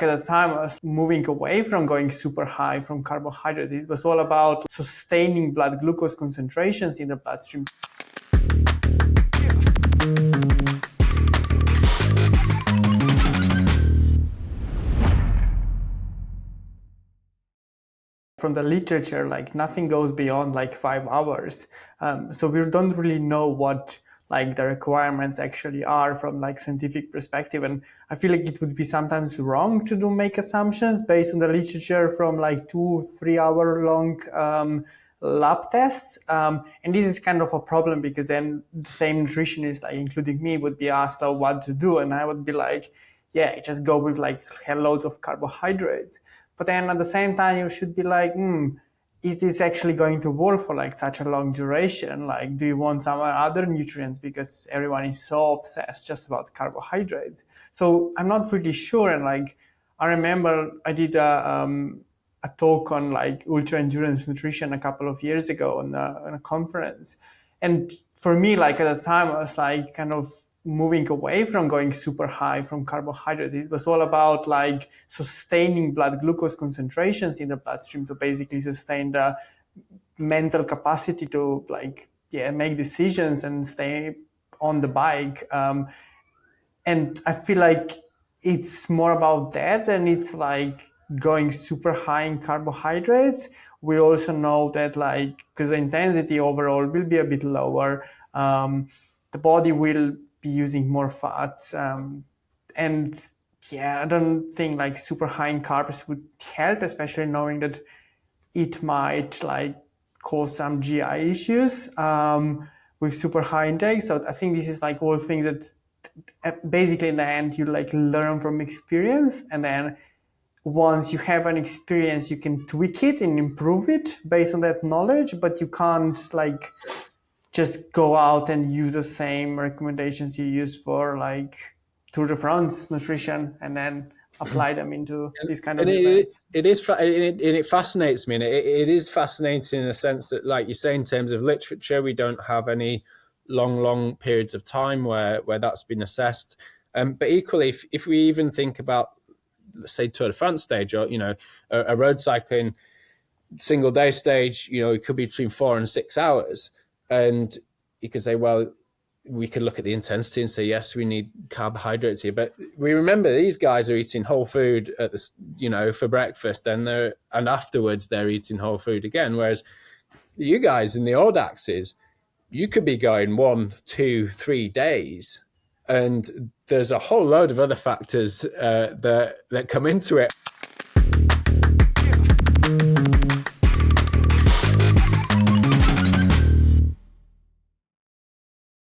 At the time, I was moving away from going super high from carbohydrates. It was all about sustaining blood glucose concentrations in the bloodstream. From the literature, like nothing goes beyond like 5 hours. So we don't really know what like the requirements actually are from like scientific perspective. And I feel like it would be sometimes wrong to make assumptions based on the literature from like 2-3 hour long lab tests. And this is kind of a problem because then the same nutritionist, like including me, would be asked what to do. And I would be like, yeah, just go with like loads of carbohydrates. But then at the same time, you should be like, is this actually going to work for like such a long duration? Like, do you want some other nutrients? Because everyone is so obsessed just about carbohydrates. So I'm not really sure. And like, I remember I did a talk on like ultra endurance nutrition a couple of years ago on a conference. And for me, like at the time, I was like kind of moving away from going super high from carbohydrates. It was all about like sustaining blood glucose concentrations in the bloodstream to basically sustain the mental capacity to like, make decisions and stay on the bike. And I feel like it's more about that, and it's like going super high in carbohydrates. We also know that like, because the intensity overall will be a bit lower, the body will be using more fats. And I don't think like super high in carbs would help, especially knowing that it might like cause some GI issues with super high intake. So I think this is like all things that basically in the end you like learn from experience, and then once you have an experience you can tweak it and improve it based on that knowledge, but you can't like just go out and use the same recommendations you use for like Tour de France nutrition and then apply them into these kind of events. It fascinates me, and it is fascinating in a sense that, like you say, in terms of literature, we don't have any long periods of time where that's been assessed. But equally, if we even think about, let's say, Tour de France stage, or a road cycling single day stage, it could be between 4 and 6 hours, and you could say, well, we could look at the intensity and say, yes, we need carbohydrates here. But we remember these guys are eating whole food at the, for breakfast, and afterwards they're eating whole food again. Whereas you guys in the old axes, you could be going 1, 2, 3 days, and there's a whole load of other factors that come into it.